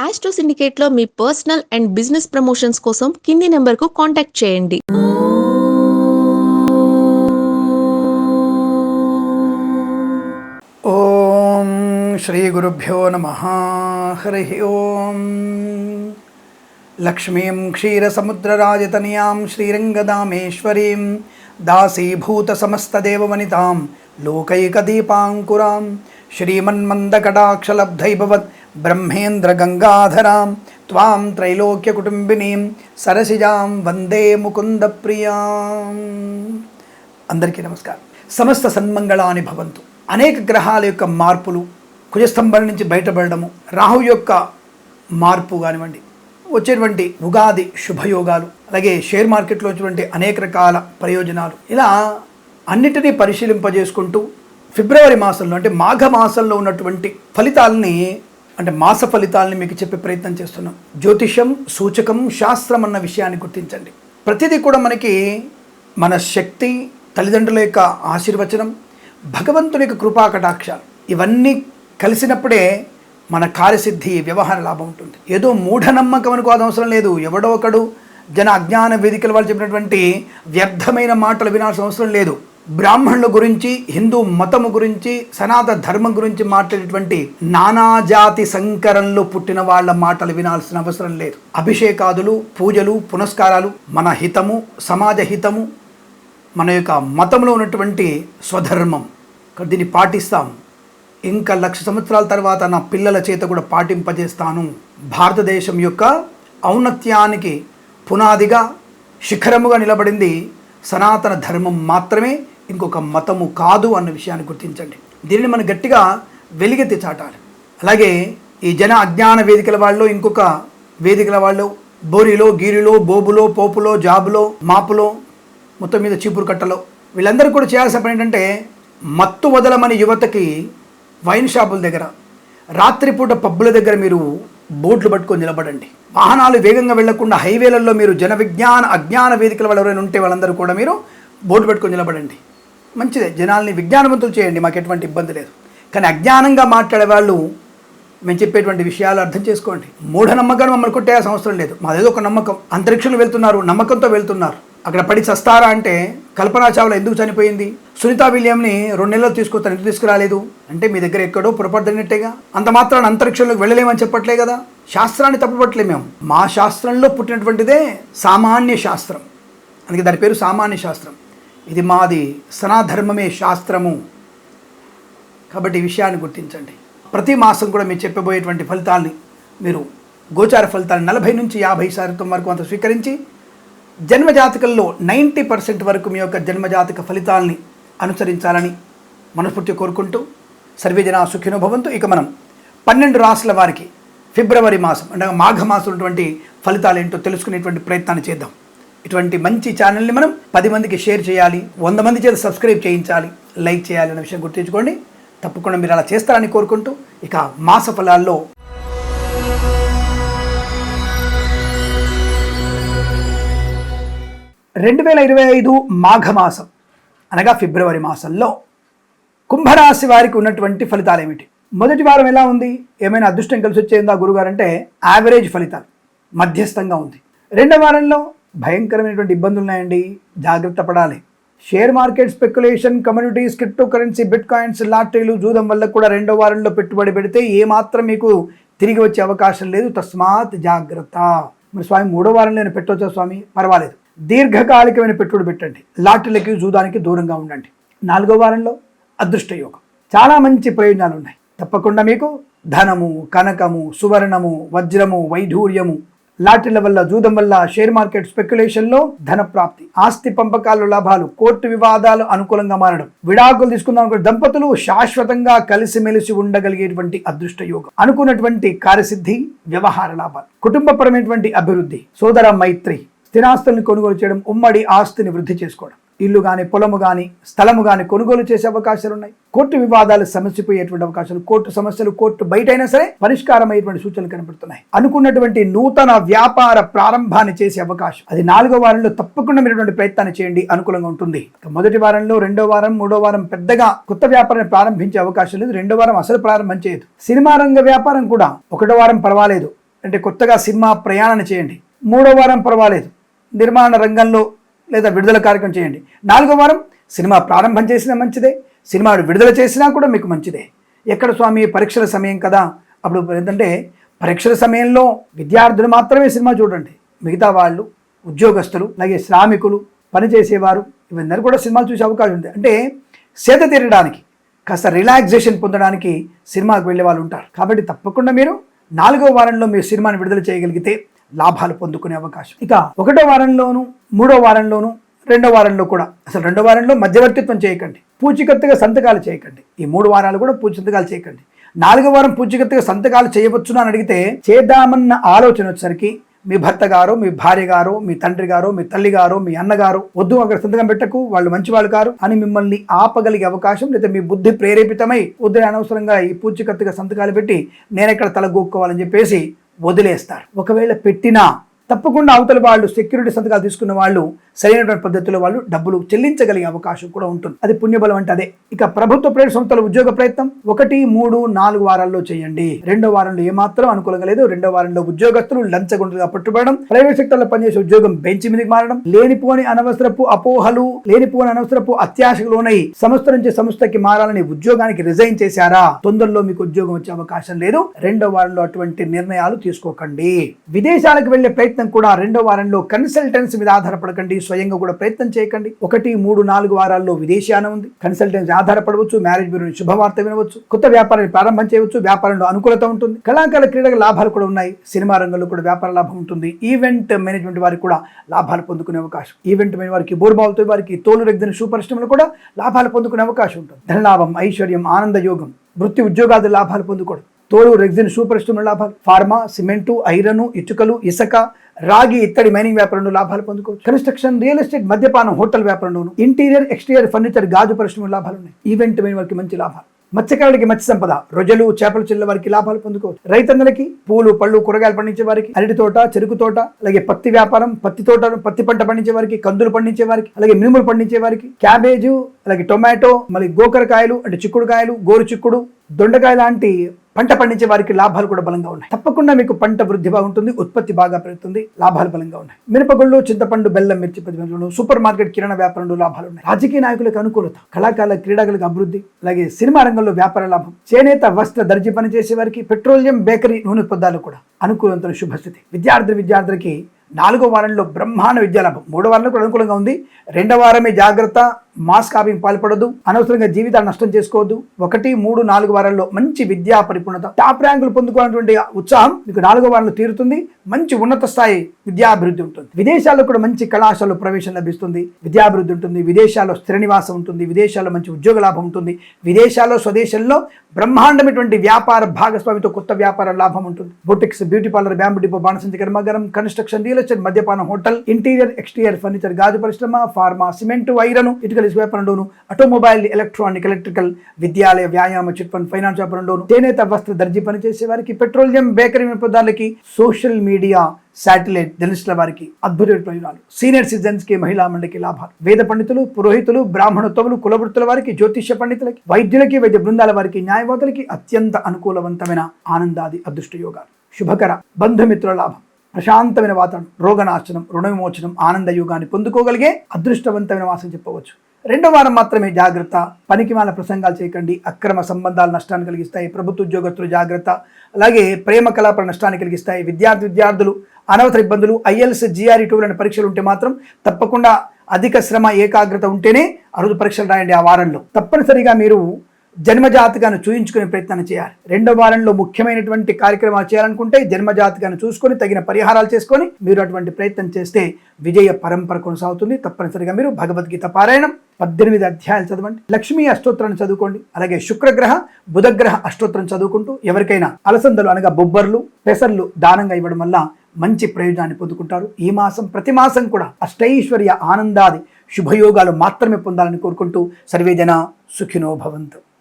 Astro సిండికేట్లో మీ personal and business promotions కోసం కింది నెంబర్కు కాంటాక్ట్ చేయండి. ఓం శ్రీ గురుభ్యో నమః. హరి ఓం. లక్ష్మీం క్షీరసముద్రరాజతనయాం శ్రీరంగదామేశ్వరీం దాసీభూత సమస్తదేవవనితాం లోకైకదీపాంకురాం శ్రీమన్మందకటాక్షలబ్ధైభవత్ బ్రహ్మేంద్ర గంగాధరాం త్వాం త్రైలోక్యకుటుంబినీం సరసిజాం వందే ముకుంద ప్రియాం. అందరికీ నమస్కారం. సమస్త సన్మంగళాని భవంతు. అనేక గ్రహాల యొక్క మార్పులు, కుజస్తంభం నుంచి బయటపడము, రాహు యొక్క మార్పు కానివ్వండి, వచ్చేటువంటి ఉగాది శుభయోగాలు, అలాగే షేర్ మార్కెట్లో వచ్చేటువంటి అనేక రకాల ప్రయోజనాలు, ఇలా అన్నిటినీ పరిశీలింపజేసుకుంటూ ఫిబ్రవరి మాసంలో అంటే మాఘ మాసంలో ఉన్నటువంటి ఫలితాలని అంటే మాస ఫలితాలని మీకు చెప్పే ప్రయత్నం చేస్తున్నాం. జ్యోతిషం, సూచకం, శాస్త్రం అన్న విషయాన్ని గుర్తించండి. ప్రతిదీ కూడా మనకి మన శక్తి, తల్లిదండ్రుల యొక్క ఆశీర్వచనం, భగవంతుని యొక్క కృపా కటాక్షాలు ఇవన్నీ కలిసినప్పుడే మన కార్యసిద్ధి, వ్యవహార లాభం ఉంటుంది. ఏదో మూఢనమ్మకం అనుకోవడం అవసరం లేదు. ఎవడో ఒకడు జన అజ్ఞాన వేదికల వాళ్ళు చెప్పినటువంటి వ్యర్థమైన మాటలు వినాల్సిన అవసరం లేదు. బ్రాహ్మణుల గురించి, హిందూ మతము గురించి, సనాతన ధర్మం గురించి మాట్లాడేటువంటి నానాజాతి సంకరంలో పుట్టిన వాళ్ళ మాటలు వినాల్సిన అవసరం లేదు. అభిషేకాదులు, పూజలు, పునస్కారాలు మన హితము, సమాజ హితము, మన యొక్క మతంలో ఉన్నటువంటి స్వధర్మం. దీన్ని పాటిస్తాం. ఇంకా 1,00,000 సంవత్సరాల తర్వాత నా పిల్లల చేత కూడా పాటింపజేస్తాను. భారతదేశం యొక్క ఔన్నత్యానికి పునాదిగా, శిఖరముగా నిలబడింది సనాతన ధర్మం మాత్రమే, ఇంకొక మతము కాదు అన్న విషయాన్ని గుర్తించండి. దీనిని మనం గట్టిగా వెలిగెత్తి చాటాలి. అలాగే ఈ జన అజ్ఞాన వేదికల వాళ్ళు, ఇంకొక వేదికల వాళ్ళు బోరిలో, గీరిలో, బోబులో, పోపులో, జాబులో, మాపులో, మొత్తం మీద చీపురు కట్టలో, వీళ్ళందరూ కూడా చేయాల్సిన పని ఏంటంటే మత్తు వదలమని యువతకి వైన్ షాపుల దగ్గర, రాత్రిపూట పబ్బుల దగ్గర మీరు బోట్లు పట్టుకొని నిలబడండి. వాహనాలు వేగంగా వెళ్లకుండా హైవేలలో మీరు జన విజ్ఞాన అజ్ఞాన వేదికల వాళ్ళు ఎవరైనా ఉంటే వాళ్ళందరూ కూడా మీరు బోట్లు పెట్టుకొని నిలబడండి. మంచిదే, జనాల్ని విజ్ఞానవంతులు చేయండి, మాకు ఎటువంటి ఇబ్బంది లేదు. కానీ అజ్ఞానంగా మాట్లాడే వాళ్ళు మేము చెప్పేటువంటి విషయాలు అర్థం చేసుకోండి. మూఢనమ్మకాన్ని మమ్మల్ని కొట్టేయాల్సిన అవసరం లేదు. మాదేదో ఒక నమ్మకం. అంతరిక్షంలో వెళ్తున్నారు, నమ్మకంతో వెళ్తున్నారు. అక్కడ పడి చస్తారా అంటే కల్పనా చావ్లా ఎందుకు చనిపోయింది? సునీతా విలియంని 2 నెలలు తీసుకొస్తాను, ఎందుకు తీసుకురాలేదు అంటే మీ దగ్గర ఎక్కడో పొరపడినట్టేగా. అంత మాత్రాన్ని అంతరిక్షంలోకి వెళ్ళలేమని చెప్పట్లే కదా. శాస్త్రాన్ని తప్పుపట్టలే మేము. మా శాస్త్రంలో పుట్టినటువంటిదే సామాన్య శాస్త్రం, అందుకే దాని పేరు సామాన్య శాస్త్రం. ఇది మాది సనాధర్మమే శాస్త్రము. కాబట్టి ఈ విషయాన్ని గుర్తించండి. ప్రతి మాసం కూడా మీరు చెప్పబోయేటువంటి ఫలితాలని మీరు గోచార ఫలితాలను 40 నుంచి 50% వరకు అంత స్వీకరించి జన్మజాతకంలో 90% వరకు మీ యొక్క జన్మజాతక ఫలితాలని అనుసరించాలని మనస్ఫూర్తిగా కోరుకుంటూ సర్వేజన సుఖినో భవంతు. ఇక మనం 12 రాశుల వారికి ఫిబ్రవరి మాసం అంటే మాఘ మాసం ఉన్నటువంటి ఫలితాలు ఏంటో తెలుసుకునేటువంటి ప్రయత్నాన్ని చేద్దాం. ఇటువంటి మంచి ఛానల్ని మనం 10 మందికి షేర్ చేయాలి, 100 మంది చేత సబ్స్క్రైబ్ చేయించాలి, లైక్ చేయాలి అనే విషయం గుర్తుంచుకోండి. తప్పకుండా మీరు అలా చేస్తారని కోరుకుంటూ ఇక మాస ఫలాల్లో 2025 మాఘమాసం అనగా ఫిబ్రవరి మాసంలో కుంభరాశి వారికి ఉన్నటువంటి ఫలితాలు ఏమిటి? మొదటి వారం ఎలా ఉంది? ఏమైనా అదృష్టం కలిసి వచ్చేందా గురుగారు అంటే యావరేజ్ ఫలితాలు, మధ్యస్థంగా ఉంది. రెండవ వారంలో భయంకరమైనటువంటి ఇబ్బందులు ఉన్నాయండి, జాగ్రత్త పడాలి. Share market, speculation, communities, crypto currency, bitcoins, లాటరీలు, జూదం వల్ల కూడా రెండవ వారంలో పెట్టుబడి పెడితే ఏమాత్రం మీకు తిరిగి వచ్చే అవకాశం లేదు. తస్మాత్ జాగ్రత్త. మరి స్వామి 3వ వారంలో నేను పెట్టవచ్చా స్వామి? పర్వాలేదు, దీర్ఘకాలికమైన పెట్టుబడి పెట్టండి. లాటరీలకి, జూదానికి దూరంగా ఉండండి. 4వ వారంలో అదృష్ట యోగం, చాలా మంచి ప్రయోజనాలు ఉన్నాయి. తప్పకుండా మీకు ధనము, కనకము, సువర్ణము, వజ్రము, వైఢూర్యము, లాటరీల వల్ల, జూదం వల్ల, షేర్ మార్కెట్, స్పెక్యులేషన్లో ధన ప్రాప్తి, ఆస్తి పంపకాలు, లాభాలు, కోర్టు వివాదాలు అనుకూలంగా మారడం, విడాకులు తీసుకుందాం అనుకునే దంపతులు శాశ్వతంగా కలిసిమెలిసి ఉండగలిగేటువంటి అదృష్ట యోగం, అనుకున్నటువంటి కార్యసిద్ధి, వ్యవహార లాభాలు, కుటుంబపరమైనటువంటి అభివృద్ధి, సోదర మైత్రి, స్థిరాస్తుల్ని కొనుగోలు చేయడం, ఉమ్మడి ఆస్తిని వృద్ధి చేసుకోవడం, ఇల్లు కానీ, పొలము కానీ, స్థలము కానీ కొనుగోలు చేసే అవకాశాలు ఉన్నాయి. కోర్టు వివాదాలు సమస్యపోయేటువంటి అవకాశాలు, కోర్టు సమస్యలు కోర్టు బయట అయినా సరే పరిష్కారం అయ్యేటువంటి సూచనలు కనబడుతున్నాయి. అనుకున్నటువంటి నూతన వ్యాపార ప్రారంభాన్ని చేసే అవకాశం, అది 4వ వారంలో తప్పకుండా మీరుటువంటి ప్రయత్నాన్ని చేయండి, అనుకూలంగా ఉంటుంది. మొదటి వారంలో, 2వ వారం, 3వ వారం పెద్దగా కొత్త వ్యాపారాన్ని ప్రారంభించే అవకాశం లేదు. 2వ వారం అసలు ప్రారంభం చేయదు. సినిమా రంగ వ్యాపారం కూడా 1వ వారం పర్వాలేదు, అంటే కొత్తగా సినిమా ప్రయాణాన్ని చేయండి. 3వ వారం పర్వాలేదు, నిర్మాణ రంగంలో లేదా విడుదల కార్యక్రమం చేయండి. 4వ వారం సినిమా ప్రారంభం చేసినా మంచిదే, సినిమా విడుదల చేసినా కూడా మీకు మంచిదే. ఎక్కడ స్వామి, పరీక్షల సమయం కదా. అప్పుడు ఏంటంటే పరీక్షల సమయంలో విద్యార్థులు మాత్రమే సినిమా చూడండి, మిగతా వాళ్ళు ఉద్యోగస్తులు అలాగే శ్రామికులు పనిచేసేవారు ఇవన్నీ కూడా సినిమాలు చూసే అవకాశం ఉంది. అంటే సేద తీరడానికి కాస్త రిలాక్సేషన్ పొందడానికి సినిమాకు వెళ్ళే వాళ్ళు ఉంటారు. కాబట్టి తప్పకుండా మీరు 4వ వారంలో మీరు సినిమాని విడుదల చేయగలిగితే లాభాలు పొందుకునే అవకాశం. ఇక 1వ వారంలోను 3వ వారంలోను 2వ వారంలో కూడా, అసలు 2వ వారంలో మధ్యవర్తిత్వం చేయకండి, పూచికత్తుగా సంతకాలు చేయకండి. ఈ 3 వారాలు కూడా పూచి సంతకాలు చేయకండి. 4వ వారం పూచికత్తుగా సంతకాలు చేయవచ్చునా అని అడిగితే చేద్దామన్న ఆలోచన వచ్చేసరికి మీ భర్త గారు, మీ భార్య గారు, మీ తండ్రి గారు, మీ తల్లి గారు, మీ అన్నగారు వద్దు అక్కడ సంతకం పెట్టకు, వాళ్ళు మంచివాళ్ళు కారు అని మిమ్మల్ని ఆపగలిగే అవకాశం, లేదా మీ బుద్ధి ప్రేరేపితమై వద్దు అనవసరంగా ఈ పూచికత్తుగా సంతకాలు పెట్టి నేనెక్కడ తలగొక్కోవాలని చెప్పేసి వదిలేస్తారు. ఒకవేళ పెట్టినా తప్పకుండా అవతల వాళ్ళు సెక్యూరిటీ సంతకాలు తీసుకున్న వాళ్ళు సరైనటువంటి పద్ధతిలో వాళ్ళు డబ్బులు చెల్లించగలిగే అవకాశం కూడా ఉంటుంది. అది పుణ్యబలం అంటే అదే. ఇక ప్రభుత్వ ప్రైవేట్ సంస్థల ఉద్యోగ ప్రయత్నం 1, 3, 4 వారాల్లో చేయండి. 2వ వారంలో ఏమాత్రం అనుకూలంగా లేదు. 2వ వారంలో ఉద్యోగస్తులు లంచగొండలుగా పట్టుబడడం, ప్రైవేట్ సెక్టర్లో పనిచేసే ఉద్యోగం బెంచ్ మీదకి మారడం, లేనిపోని అనవసరపు అపోహలు, లేనిపోని అనవసరపు అత్యాశలోనై సంస్థ నుంచి సంస్థకి మారాలని ఉద్యోగానికి రిజైన్ చేశారా, తొందరలో మీకు ఉద్యోగం వచ్చే అవకాశం లేదు. 2వ వారంలో అటువంటి నిర్ణయాలు తీసుకోకండి. విదేశాలకు వెళ్లే ప్రయత్నం కూడా 2వ వారంలో కన్సల్టెన్సీ మీద ఆధారపడకండి, స్వయంగా కూడా ప్రయత్నం చేయకండి. 1, 3, 4 వారాల్లో విదేశాన ఉంది, కన్సల్టెన్సీ ఆధారపడవచ్చు, మ్యారేజ్ బ్యూరో శుభవార్త వినవచ్చు, కొత్త వ్యాపారాన్ని ప్రారంభం చేయవచ్చు, వ్యాపారంలో అనుకూలత ఉంటుంది, కళాకారుల క్రీడల లాభాలు కూడా ఉన్నాయి, సినిమా రంగంలో కూడా వ్యాపార లాభం ఉంటుంది, ఈవెంట్ మేనేజ్మెంట్ వారికి కూడా లాభాలు పొందుకునే అవకాశం, ఈవెంట్ మేనేజ్ వారికి, బోర్బావులతో వారికి, తోలు రెగ్గిన షూ పరిశ్రమలు కూడా లాభాలు పొందుకునే అవకాశం ఉంటుంది. ధనలాభం, ఐశ్వర్యం, ఆనంద యోగం, వృత్తి ఉద్యోగాది లాభాలు పొందుకోవడం, తోలు రెగ్జిన్ షూ పరిశ్రమల లాభాలు, ఫార్మా, సిమెంటు, ఐరన్, ఇటుకలు, ఇసుక, రాగి, ఇత్తడి మైనింగ్ వ్యాపారంలో లాభాలు పొందుకోవచ్చు. కన్స్ట్రక్షన్, రియల్ ఎస్టేట్, మద్యపానం, హోటల్ వ్యాపారంలోను, ఇంటీరియర్, ఎక్స్టీరియర్ ఫర్నిచర్, గాజు పరిశ్రమల లాభాలు ఉన్నాయి. ఈవెంట్ మేనేజ్ వారికి మంచి లాభాలు. మత్స్యకారులకి మత్స్య సంపద, రొయ్యలు, చేపలు చెల్లె వారికి లాభాలు పొందుకోవచ్చు. రైతన్నలకి పూలు, పళ్ళు, కూరగాయలు పండించే వారికి, అరటి తోట, చెరుకు తోట, అలాగే పత్తి వ్యాపారం, పత్తి తోట, పత్తి పంట పండించే వారికి, కందులు పండించే వారికి, అలాగే మినుములు పండించే వారికి, క్యాబేజు, అలాగే టొమాటో, మళ్ళీ గోకరకాయలు అంటే చిక్కుడుకాయలు, గోరు చిక్కుడు, దొండకాయ లాంటి పంట పండించే వారికి లాభాలు కూడా బలంగా ఉన్నాయి. తప్పకుండా మీకు పంట వృద్ధి బాగుంటుంది, ఉత్పత్తి బాగా పెరుగుతుంది, లాభాలు బలంగా ఉన్నాయి. మిరపగుళ్ళు, చింతపండు, బెల్లం, మిర్చి ప్రతిబంధులు, సూపర్ మార్కెట్, కిరాణా వ్యాపారంలో లాభాలు ఉన్నాయి. రాజకీయ నాయకులకు అనుకూలత, కళాకారుల క్రీడాకులకు అభివృద్ధి, అలాగే సినిమా రంగంలో వ్యాపార లాభం, చేనేత, వస్త్ర, దర్జీ పనిచేసే వారికి, పెట్రోలియం, బేకరీ, నూనె పదార్థాలు కూడా అనుకూలంతో శుభస్థితి. విద్యార్థులకి 4వ వారంలో బ్రహ్మాండ విద్యాలాభం. 3వ వారంలో కూడా అనుకూలంగా ఉంది. 2వ వారమే జాగ్రత్త, మాస్ కాపింగ్ పాల్పడదు, అనవసరంగా జీవితాన్ని నష్టం చేసుకోవద్దు. 1, 3, 4 వారాల్లో మంచి విద్యా పరిపూర్ణత, టాప్ ర్యాంకులు పొందుకోవాలన్నటువంటి ఉత్సాహం మీకు 4వ వారంలో తీరుతుంది. మంచి ఉన్నత స్థాయి విద్యాభివృద్ధి ఉంటుంది. విదేశాల్లో కూడా మంచి కళాశాలలో ప్రవేశం లభిస్తుంది, విద్యాభివృద్ధి ఉంటుంది. విదేశాల్లో స్థిర నివాసం ఉంటుంది, విదేశాల్లో మంచి ఉద్యోగ లాభం ఉంటుంది. విదేశాల్లో, స్వదేశంలో బ్రహ్మాండమైనటువంటి వ్యాపార భాగస్వామితో కొత్త వ్యాపార లాభం ఉంటుంది. Boutiques, beauty parlour, bamboo depot, బాణసంచి కర్మాగారం, కన్స్ట్రక్షన్, రియల్ ఎస్టేట్, మద్యపానం, హోటల్, ఇంటీరియర్, ఎక్స్టీరియర్ ఫర్నిచర్, గాజు పరిశ్రమ, ఫార్మా, సిమెంటు, ఐరన్, ఇటుకల వ్యాపారంలోను, ఆటోమొబైల్, ఎలక్ట్రానిక్, ఎలక్ట్రికల్, విద్యాలయ, వ్యాయామ, చిట్ ఫండ్, ఫైనాన్స్ వ్యాపారంలోను, చేనేత, వస్త్ర, దర్జీ పనిచేసే వారికి, పెట్రోలియం, బేకరీ పదార్థాలకి, సోషల్ మీడియా, శాటిలైట్ జర్నలిస్టుల వారికి అద్భుతమైన ప్రయోజనాలు. సీనియర్ సిటిజన్స్ కి, మహిళా మండలికి లాభాలు. వేద పండితులు, పురోహితులు, బ్రాహ్మణోత్తములు, కులవృత్తుల వారికి, జ్యోతిష్య పండితులకి, వైద్యులకి, వైద్య బృందాల వారికి, న్యాయవాదులకి అత్యంత అనుకూలవంతమైన ఆనందాది అదృష్ట యోగాలు. శుభకర బంధుమిత్రుల లాభం, ప్రశాంతమైన వాతావరణం, రోగనాశనం, రుణ విమోచనం, ఆనంద యోగాన్ని పొందుకోగలిగే అదృష్టవంతమైన మాసం చెప్పవచ్చు. 2వ వారం మాత్రమే జాగ్రత్త, పనికిమాల ప్రసంగాలు చేయకండి, అక్రమ సంబంధాలు నష్టాన్ని కలిగిస్తాయి. ప్రభుత్వ ఉద్యోగస్తులు జాగ్రత్త, అలాగే ప్రేమ కలాపాల నష్టాన్ని కలిగిస్తాయి. విద్యార్థులు అనవసర ఇబ్బందులు, ఐఎల్స్, జిఆర్ఈ 2 లాంటి పరీక్షలు ఉంటే మాత్రం తప్పకుండా అధిక శ్రమ, ఏకాగ్రత ఉంటేనే అరుదు పరీక్షలు రాయండి. ఆ వారంలో తప్పనిసరిగా మీరు జన్మజాతకాన్ని చూయించుకునే ప్రయత్నం చేయాలి. 2వ వారంలో ముఖ్యమైనటువంటి కార్యక్రమాలు చేయాలనుకుంటే జన్మజాతకాన్ని చూసుకొని తగిన పరిహారాలు చేసుకొని మీరు అటువంటి ప్రయత్నం చేస్తే విజయ పరంపర కొనసాగుతుంది. తప్పనిసరిగా మీరు భగవద్గీత పారాయణం 18 అధ్యాయాలు చదవండి, లక్ష్మీ అష్టోత్తరాన్ని చదువుకోండి, అలాగే శుక్రగ్రహ, బుధగ్రహ అష్టోత్తరం చదువుకుంటూ ఎవరికైనా అలసందలు అనగా బొబ్బర్లు, పెసర్లు దానంగా ఇవ్వడం వల్ల మంచి ప్రయోజనాన్ని పొందుకుంటారు. ఈ మాసం, ప్రతి మాసం కూడా అష్టైశ్వర్య, ఆనందాది శుభయోగాలు మాత్రమే పొందాలని కోరుకుంటూ సర్వేజన సుఖినో భవంతు.